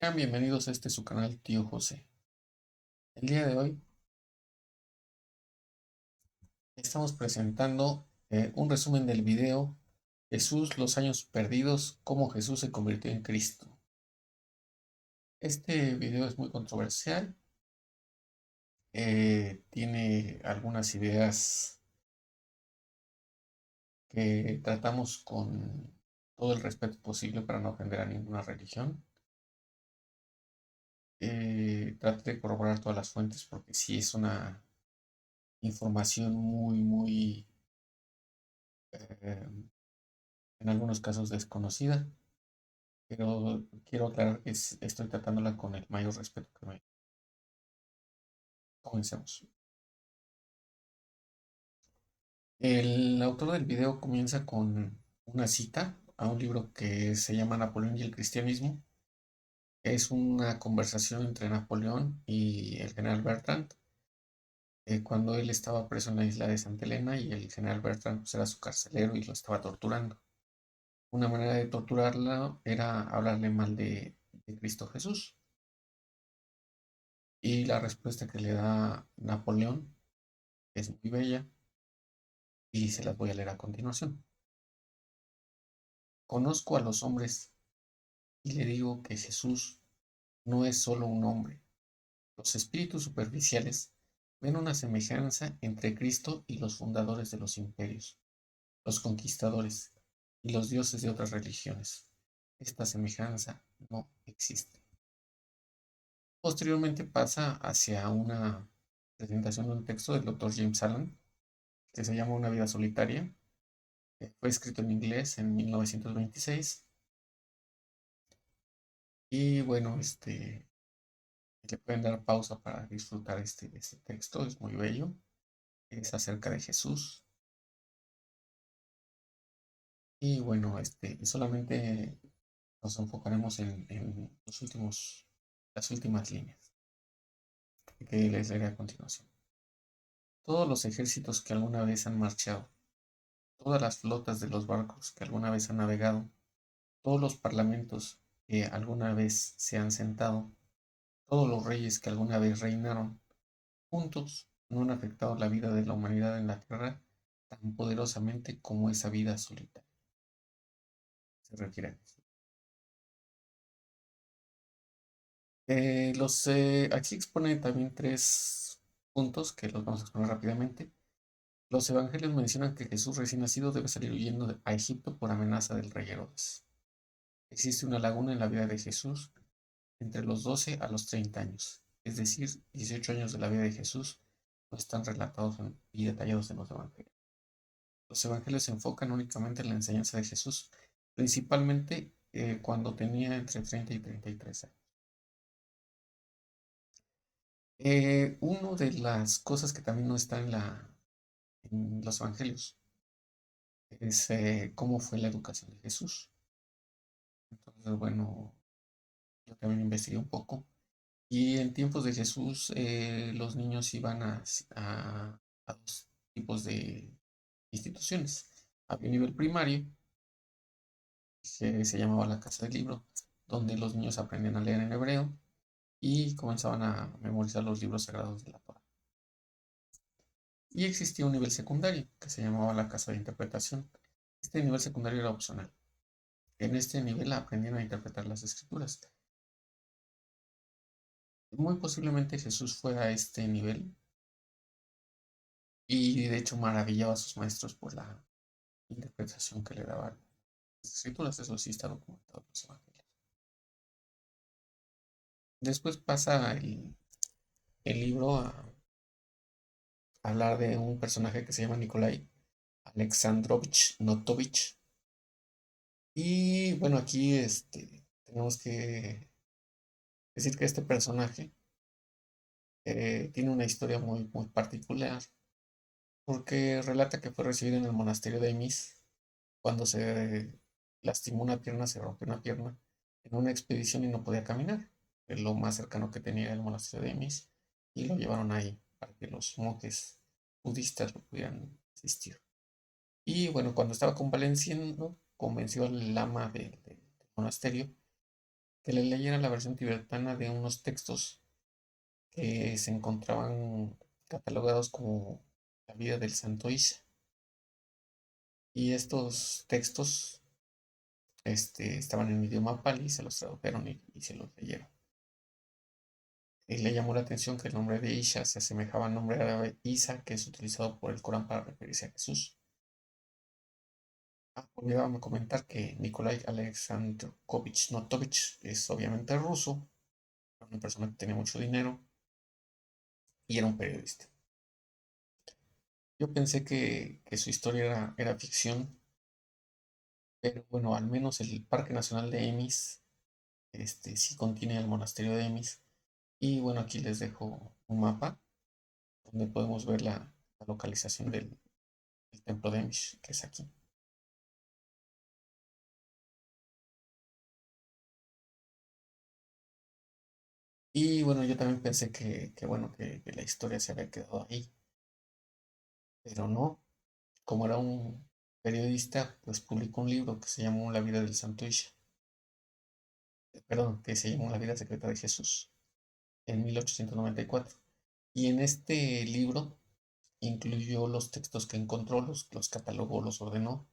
Sean bienvenidos a su canal Tío José. El día de hoy estamos presentando un resumen del video Jesús, los años perdidos, cómo Jesús se convirtió en Cristo. Este video es muy controversial, tiene algunas ideas que tratamos con todo el respeto posible para no ofender a ninguna religión. Traté de corroborar todas las fuentes porque sí es una información muy, eh, en algunos casos desconocida, pero quiero aclarar que estoy tratándola con el mayor respeto que me. Comencemos. El autor del video comienza con una cita a un libro que se llama Napoleón y el cristianismo. Es una conversación entre Napoleón y el general Bertrand, cuando él estaba preso en la isla de Santa Elena y el general Bertrand pues, era su carcelero y lo estaba torturando. Una manera de torturarlo era hablarle mal de Cristo Jesús. Y la respuesta que le da Napoleón es muy bella y se las voy a leer a continuación. Conozco a los hombres y le digo que Jesús no es solo un hombre. Los espíritus superficiales ven una semejanza entre Cristo y los fundadores de los imperios, los conquistadores y los dioses de otras religiones. Esta semejanza no existe. Posteriormente pasa hacia una presentación de un texto del doctor James Allen que se llama Una vida solitaria. Fue escrito en inglés en 1926. Y bueno, le pueden dar pausa para disfrutar este texto, es muy bello. Es acerca de Jesús. Y bueno, solamente nos enfocaremos en las últimas líneas que les leeré a continuación. Todos los ejércitos que alguna vez han marchado, todas las flotas de los barcos que alguna vez han navegado, todos los parlamentos que alguna vez se han sentado, todos los reyes que alguna vez reinaron, juntos no han afectado la vida de la humanidad en la Tierra tan poderosamente como esa vida solitaria. Se refiere a Jesús. Aquí expone también tres puntos que los vamos a exponer rápidamente. Los evangelios mencionan que Jesús recién nacido debe salir huyendo a Egipto por amenaza del rey Herodes. Existe una laguna en la vida de Jesús entre los 12 a los 30 años, es decir, 18 años de la vida de Jesús no están relatados y detallados en los evangelios. Los evangelios se enfocan únicamente en la enseñanza de Jesús, principalmente cuando tenía entre 30 y 33 años. Una de las cosas que también no está en los evangelios es cómo fue la educación de Jesús. Entonces, bueno, yo también investigué un poco. Y en tiempos de Jesús, los niños iban a dos tipos de instituciones. Había un nivel primario, que se llamaba la casa del libro, donde los niños aprendían a leer en hebreo y comenzaban a memorizar los libros sagrados de la Torá. Y existía un nivel secundario, que se llamaba la casa de interpretación. Este nivel secundario era opcional. En este nivel aprendían a interpretar las escrituras. Muy posiblemente Jesús fue a este nivel y de hecho maravillaba a sus maestros por la interpretación que le daban las escrituras. Eso sí está documentado en los evangelios. Después pasa el libro a hablar de un personaje que se llama Nikolai Alexandrovich Notovich. Y bueno, aquí tenemos que decir que este personaje tiene una historia muy particular porque relata que fue recibido en el monasterio de Emis cuando se lastimó una pierna, se rompió una pierna en una expedición y no podía caminar. Lo más cercano que tenía era el monasterio de Emis y lo llevaron ahí para que los monjes budistas lo pudieran asistir. Y bueno, cuando estaba convaleciendo, convenció al lama del monasterio que le leyera la versión tibetana de unos textos que se encontraban catalogados como la vida del santo Isha. Y estos textos estaban en idioma pali, se los tradujeron y se los leyeron. Y le llamó la atención que el nombre de Isha se asemejaba al nombre árabe Isa, que es utilizado por el Corán para referirse a Jesús. Olvidaba comentar que Nikolai Alexandrovich Notovich es obviamente ruso, una persona que tenía mucho dinero y era un periodista. Yo pensé que su historia era ficción, pero bueno, al menos el Parque Nacional de Emis sí contiene el monasterio de Emis. Y bueno, aquí les dejo un mapa donde podemos ver la localización del templo de Emish, que es aquí. Y bueno, yo también pensé bueno, que la historia se había quedado ahí, pero no. Como era un periodista, pues publicó un libro que se llamó La vida del Santo Isha, perdón, que se llamó La vida secreta de Jesús, en 1894. Y en este libro incluyó los textos que encontró, los catalogó, los ordenó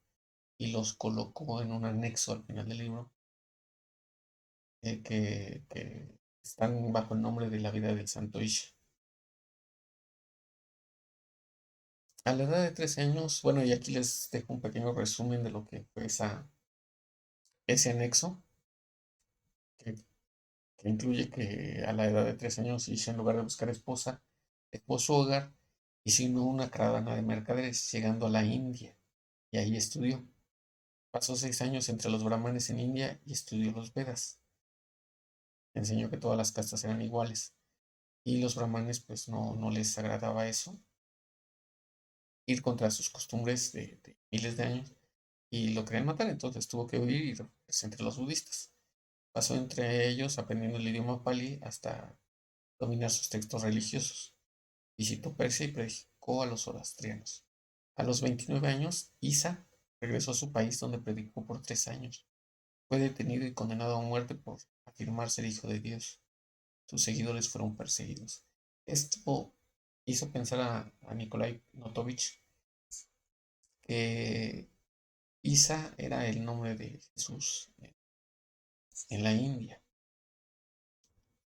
y los colocó en un anexo al final del libro que están bajo el nombre de La vida del Santo Isha. A la edad de 13 años, bueno, y aquí les dejo un pequeño resumen de lo que fue ese anexo, que, que incluye que a la edad de 13 años Isha, en lugar de buscar esposa, dejó su hogar y se unió a una caravana de mercaderes, llegando a la India, y ahí estudió. Pasó 6 años entre los brahmanes en India y estudió los Vedas. Enseñó que todas las castas eran iguales. Y los brahmanes pues no les agradaba eso, ir contra sus costumbres de miles de años, y lo querían matar, entonces tuvo que huir y refugiarse entre los budistas. Pasó entre ellos aprendiendo el idioma pali hasta dominar sus textos religiosos. Visitó Persia y predicó a los zoroastrianos. A los 29 años, Isa regresó a su país donde predicó por 3 años. Fue detenido y condenado a muerte por afirmar ser hijo de Dios. Sus seguidores fueron perseguidos. Esto hizo pensar a Nikolai Notovich que Isa era el nombre de Jesús en la India.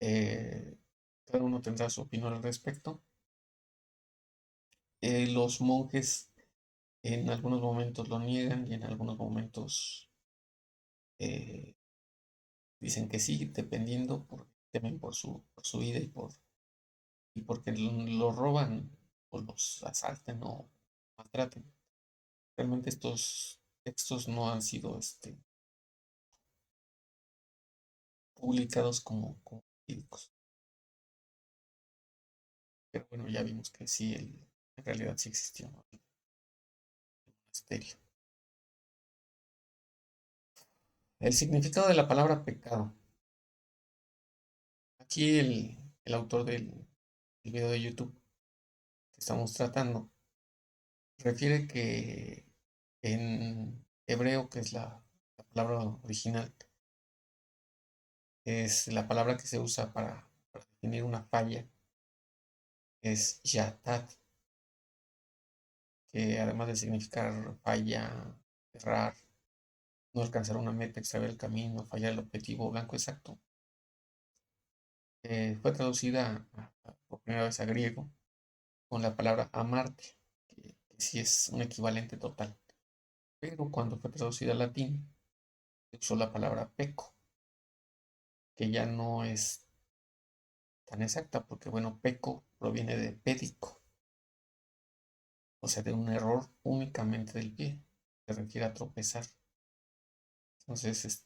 Eh, Cada uno tendrá su opinión al respecto. Los monjes en algunos momentos lo niegan y en algunos momentos eh, dicen que sí, dependiendo, porque temen por su vida y porque lo roban o los asalten o maltraten. Realmente estos textos no han sido publicados como verídicos. Pero bueno, ya vimos que sí, en realidad sí existió, ¿no? El monasterio. El significado de la palabra pecado. Aquí el autor del video de YouTube que estamos tratando refiere que en hebreo, que es la palabra original, es la palabra que se usa para definir una falla, es yatat, que además de significar falla, errar, no alcanzar una meta, extraviar el camino, fallar el objetivo blanco exacto, fue traducida por primera vez a griego con la palabra amarte, que sí es un equivalente total. Pero cuando fue traducida al latín, se usó la palabra peco, que ya no es tan exacta, porque bueno, peco proviene de pédico, o sea, de un error únicamente del pie, se refiere a tropezar. Entonces,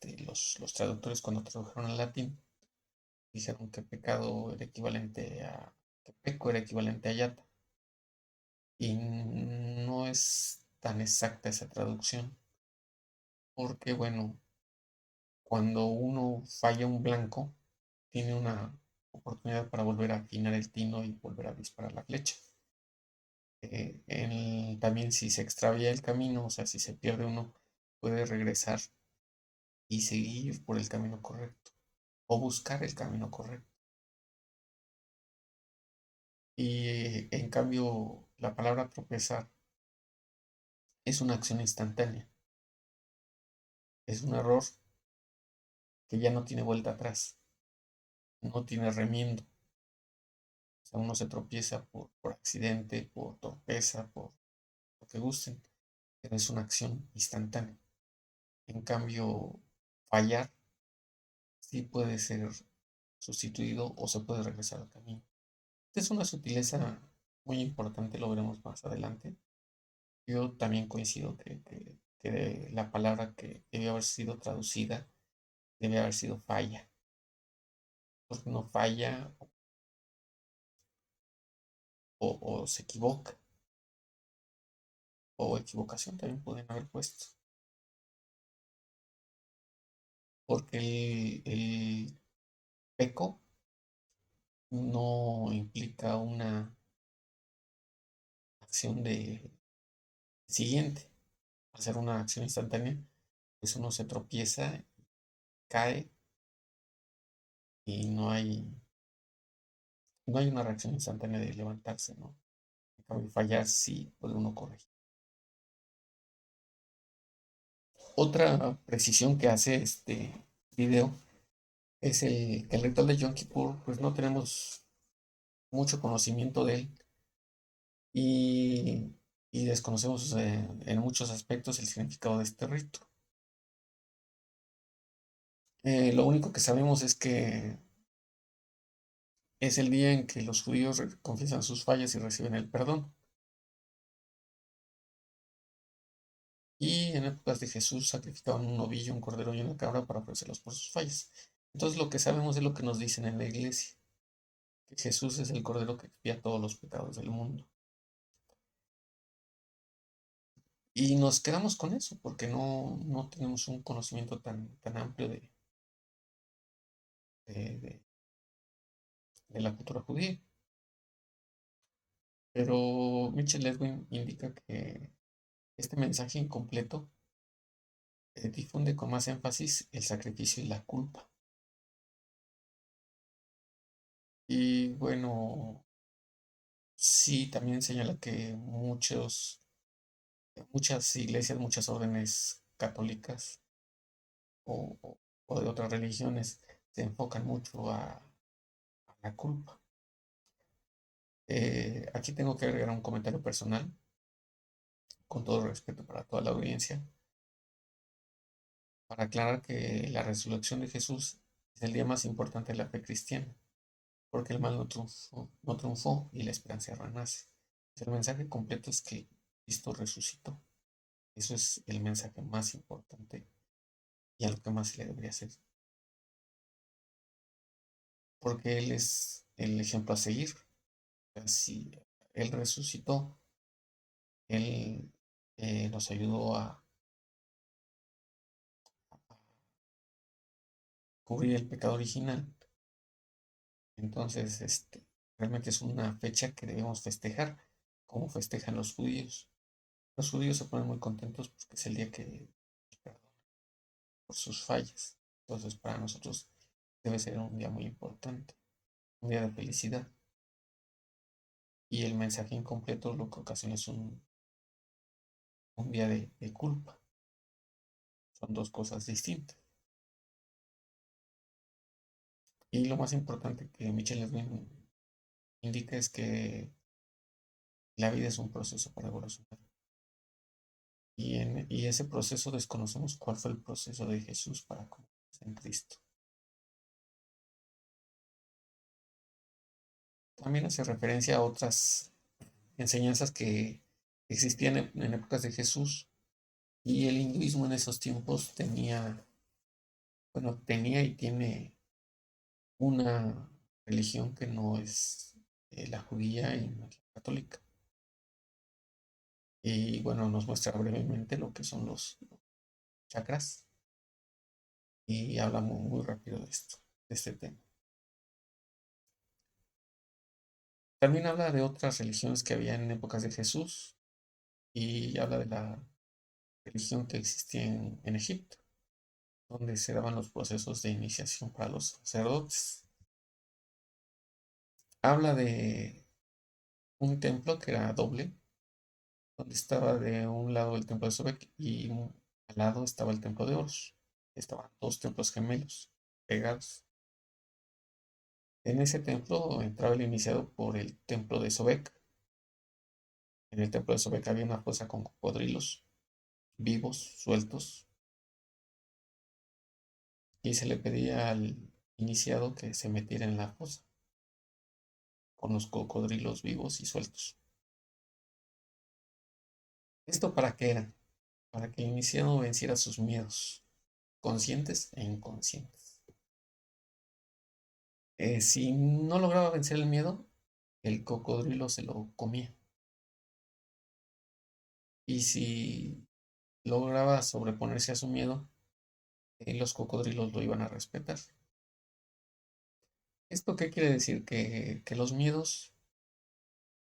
los traductores cuando tradujeron al latín, dijeron que pecado era equivalente que peco era equivalente a yata. Y no es tan exacta esa traducción, porque bueno, cuando uno falla un blanco, tiene una oportunidad para volver a afinar el tino y volver a disparar la flecha. También si se extravía el camino, o sea, si se pierde uno, puede regresar y seguir por el camino correcto. o buscar el camino correcto. Y en cambio, la palabra tropezar es una acción instantánea, es un error que ya no tiene vuelta atrás, no tiene remiendo. O sea, uno se tropieza por accidente, por torpeza, por lo que gusten, pero es una acción instantánea. En cambio, fallar sí puede ser sustituido o se puede regresar al camino. Esta es una sutileza muy importante, lo veremos más adelante. Yo también coincido que la palabra que debe haber sido traducida debe haber sido falla, porque no falla o se equivoca, o equivocación también pueden haber puesto, porque el peco no implica una acción de siguiente. Al ser una acción instantánea, pues uno se tropieza, cae y no hay una reacción instantánea de levantarse, ¿no? En cambio, fallar sí puede uno corregir. Otra precisión que hace este video es que el ritual de Yom Kippur, pues no tenemos mucho conocimiento de él y, y desconocemos en muchos aspectos el significado de este rito. Lo único que sabemos es que es el día en que los judíos confiesan sus fallas y reciben el perdón. Y en épocas de Jesús sacrificaban un novillo, un cordero y una cabra para ofrecerlos por sus fallas. Entonces lo que sabemos es lo que nos dicen en la iglesia, que Jesús es el cordero que expía todos los pecados del mundo. Y nos quedamos con eso, porque no tenemos un conocimiento tan amplio de, de- de la cultura judía. Pero Mitchell Edwin indica que este mensaje incompleto difunde con más énfasis el sacrificio y la culpa. Y bueno, sí, también señala que muchas iglesias, muchas órdenes católicas o de otras religiones se enfocan mucho a la culpa. Aquí tengo que agregar un comentario personal, con todo respeto para toda la audiencia, para aclarar que la resurrección de Jesús es el día más importante de la fe cristiana, porque el mal no triunfó y la esperanza renace. El mensaje completo es que Cristo resucitó. Eso es el mensaje más importante y a lo que más se le debería hacer, porque Él es el ejemplo a seguir. O sea, si Él resucitó, Él nos ayudó a cubrir el pecado original. Entonces, realmente es una fecha que debemos festejar, como festejan los judíos. Los judíos se ponen muy contentos porque es el día que perdona por sus fallas. Entonces, para nosotros debe ser un día muy importante, un día de felicidad. Y el mensaje incompleto lo que ocasiona es un día de culpa. Son dos cosas distintas. Y lo más importante que Michel Edwin indica es que la vida es un proceso para evolucionar. Y ese proceso desconocemos cuál fue el proceso de Jesús para convertirse en Cristo. También hace referencia a otras enseñanzas que existían en épocas de Jesús y el hinduismo en esos tiempos tenía y tiene una religión que no es la judía y no es la católica. Y bueno, nos muestra brevemente lo que son los chakras y hablamos muy rápido de este tema. También habla de otras religiones que había en épocas de Jesús y habla de la religión que existía en Egipto. donde se daban los procesos de iniciación para los sacerdotes. Habla de un templo que era doble, donde estaba de un lado el templo de Sobek y al lado estaba el templo de Horus. Estaban dos templos gemelos pegados. En ese templo entraba el iniciado por el templo de Sobek. En el templo de Sobek había una fosa con cocodrilos vivos, sueltos, y se le pedía al iniciado que se metiera en la fosa con los cocodrilos vivos y sueltos. ¿Esto para qué era? Para que el iniciado venciera sus miedos, conscientes e inconscientes. Si no lograba vencer el miedo, el cocodrilo se lo comía. Y si lograba sobreponerse a su miedo, los cocodrilos lo iban a respetar. ¿Esto qué quiere decir? Que los miedos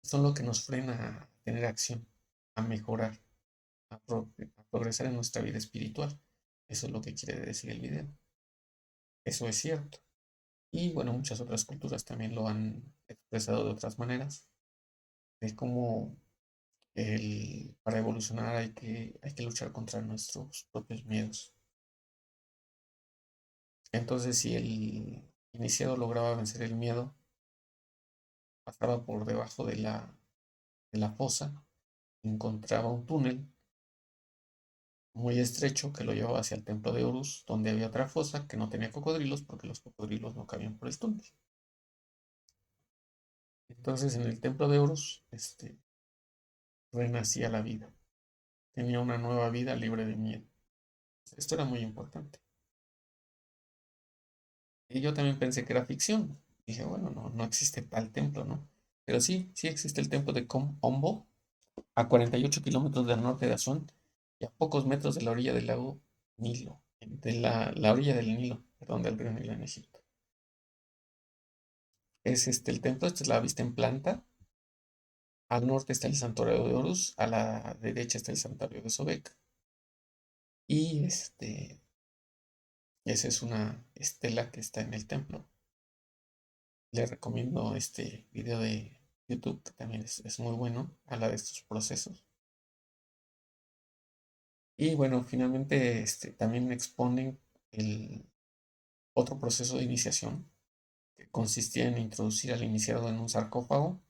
son lo que nos frena a tener acción, a mejorar, a progresar en nuestra vida espiritual. Eso es lo que quiere decir el video. Eso es cierto. Y bueno, muchas otras culturas también lo han expresado de otras maneras, de cómo para evolucionar hay que luchar contra nuestros propios miedos. Entonces, si el iniciado lograba vencer el miedo, pasaba por debajo de la fosa, encontraba un túnel muy estrecho que lo llevaba hacia el templo de Horus, donde había otra fosa que no tenía cocodrilos porque los cocodrilos no cabían por el túnel. Entonces, en el templo de Horus, renacía la vida. Tenía una nueva vida libre de miedo. Esto era muy importante. Y yo también pensé que era ficción. Dije, bueno, no existe tal templo, ¿no? Pero sí, sí existe el templo de Ombo, a 48 kilómetros del norte de Asuán y a pocos metros de la orilla del lago Nilo, de la orilla del Nilo, perdón, del río Nilo en Egipto. Es el templo, esta es la vista en planta. Al norte está el santuario de Horus, a la derecha está el santuario de Sobek. Y esa es una estela que está en el templo. Les recomiendo este video de YouTube, que también es muy bueno, habla de estos procesos. Y bueno, finalmente también exponen el otro proceso de iniciación, que consistía en introducir al iniciado en un sarcófago.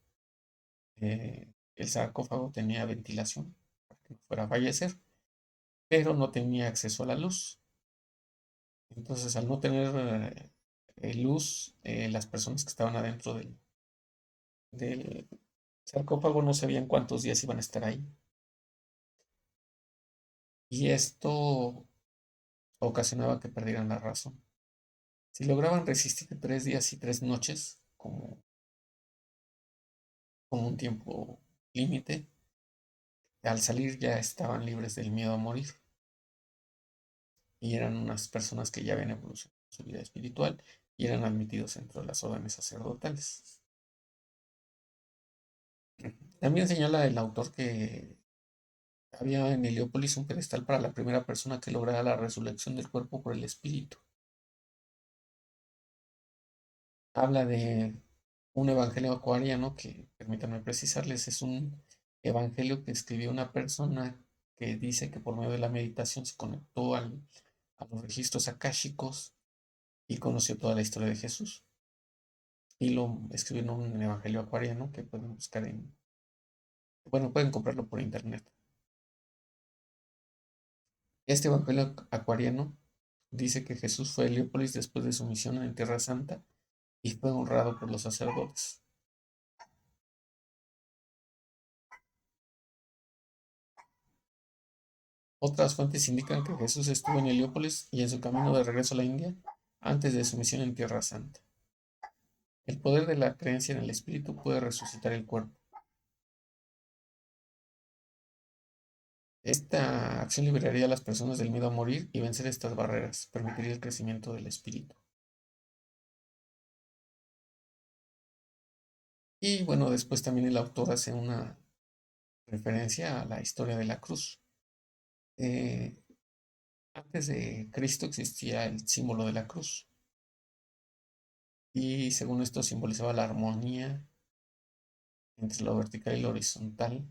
El sarcófago tenía ventilación para que no fuera a fallecer, pero no tenía acceso a la luz. Entonces, al no tener luz, las personas que estaban adentro del sarcófago no sabían cuántos días iban a estar ahí. Y esto ocasionaba que perdieran la razón. Si lograban resistir 3 días y 3 noches, como un tiempo límite, al salir ya estaban libres del miedo a morir. Y eran unas personas que ya habían evolucionado su vida espiritual y eran admitidos dentro de las órdenes sacerdotales. También señala el autor que había en Heliópolis un pedestal para la primera persona que lograra la resurrección del cuerpo por el espíritu. Habla de un evangelio acuariano que, permítanme precisarles, es un evangelio que escribió una persona que dice que por medio de la meditación se conectó a los registros akáshicos y conoció toda la historia de Jesús. Y lo escribió en un evangelio acuariano que pueden buscar bueno, pueden comprarlo por internet. Este evangelio acuariano dice que Jesús fue a Heliópolis después de su misión en Tierra Santa y fue honrado por los sacerdotes. Otras fuentes indican que Jesús estuvo en Heliópolis y en su camino de regreso a la India antes de su misión en Tierra Santa. El poder de la creencia en el Espíritu puede resucitar el cuerpo. Esta acción liberaría a las personas del miedo a morir y vencer estas barreras, permitiría el crecimiento del espíritu. Y bueno, después también el autor hace una referencia a la historia de la cruz. Eh, Antes de Cristo existía el símbolo de la cruz y según esto simbolizaba la armonía entre lo vertical y lo horizontal,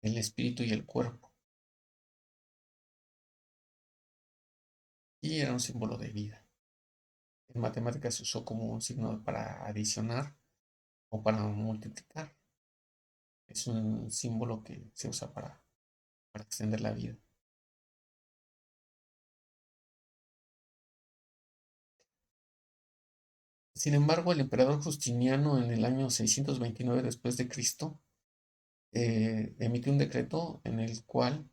el espíritu y el cuerpo, y era un símbolo de vida. En matemáticas se usó como un signo para adicionar o para multiplicar. Es un símbolo que se usa para extender la vida. Sin embargo, el emperador Justiniano en el año 629 después de Cristo emitió un decreto en el cual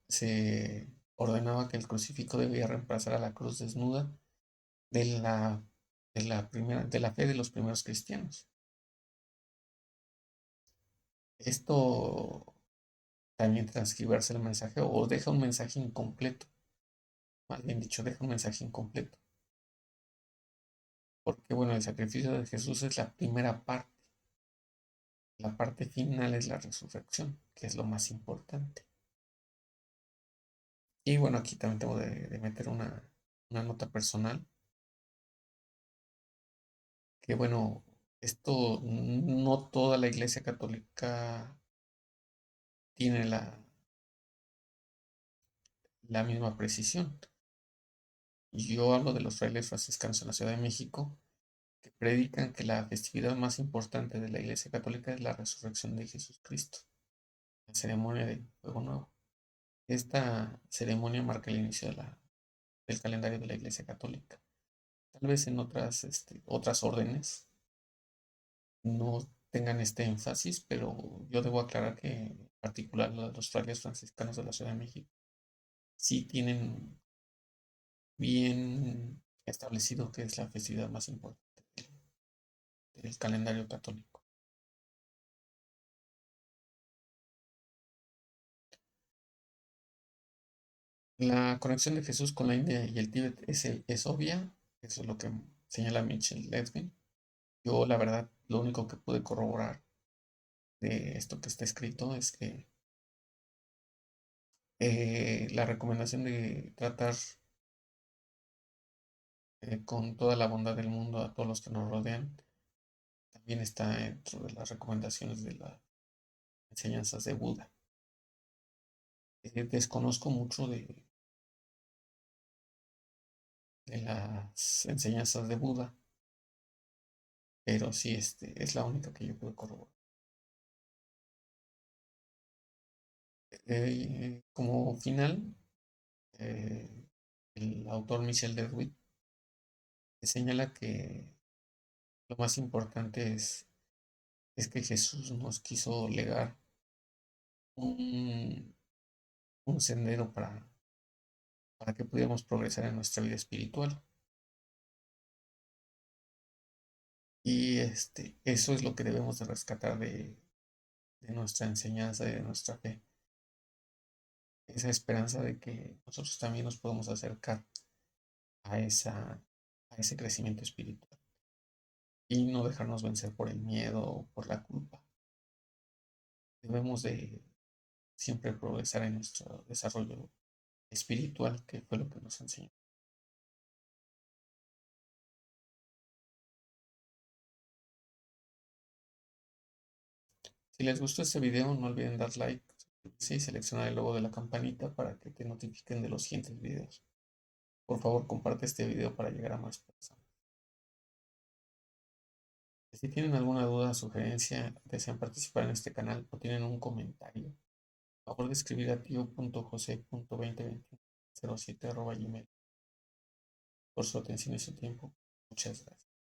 se ordenaba que el crucifijo debía reemplazar a la cruz desnuda de de la fe de los primeros cristianos. Esto también transgiversa el mensaje o deja un mensaje incompleto. Más bien dicho, deja un mensaje incompleto. Porque bueno, el sacrificio de Jesús es la primera parte. La parte final es la resurrección, que es lo más importante. Y bueno, aquí también tengo de meter una nota personal, que bueno, esto no toda la Iglesia Católica tiene la misma precisión. Yo hablo de los frailes franciscanos en la Ciudad de México, que predican que la festividad más importante de la Iglesia Católica es la resurrección de Jesucristo, la ceremonia de Fuego Nuevo. Esta ceremonia marca el inicio del calendario de la Iglesia Católica. Tal vez en otras órdenes no tengan este énfasis, pero yo debo aclarar que en particular los frailes franciscanos de la Ciudad de México sí tienen bien establecido que es la festividad más importante del calendario católico. La conexión de Jesús con la India y el Tíbet es obvia, eso es lo que señala Mitchell Ledwin. Yo, la verdad, lo único que pude corroborar de esto que está escrito es que la recomendación de tratar con toda la bondad del mundo a todos los que nos rodean también está dentro de las recomendaciones de las enseñanzas de Buda. Desconozco mucho de las enseñanzas de Buda, pero sí es la única que yo puedo corroborar. Como final, eh, el autor Michel Derwit señala que lo más importante es que Jesús nos quiso legar un, un sendero para que pudiéramos progresar en nuestra vida espiritual. Y eso es lo que debemos de rescatar de nuestra enseñanza y de nuestra fe. Esa esperanza de que nosotros también nos podemos acercar a, a ese crecimiento espiritual y no dejarnos vencer por el miedo o por la culpa. Debemos de siempre progresar en nuestro desarrollo espiritual, que fue lo que nos enseñó. Si les gustó este video, no olviden dar like, suscribirse y seleccionar el logo de la campanita para que te notifiquen de los siguientes videos. Por favor, comparte este video para llegar a más personas. Si tienen alguna duda, sugerencia, desean participar en este canal o tienen un comentario, por favor de escribir a tio.jose.202107@gmail. Por su atención y su tiempo, muchas gracias.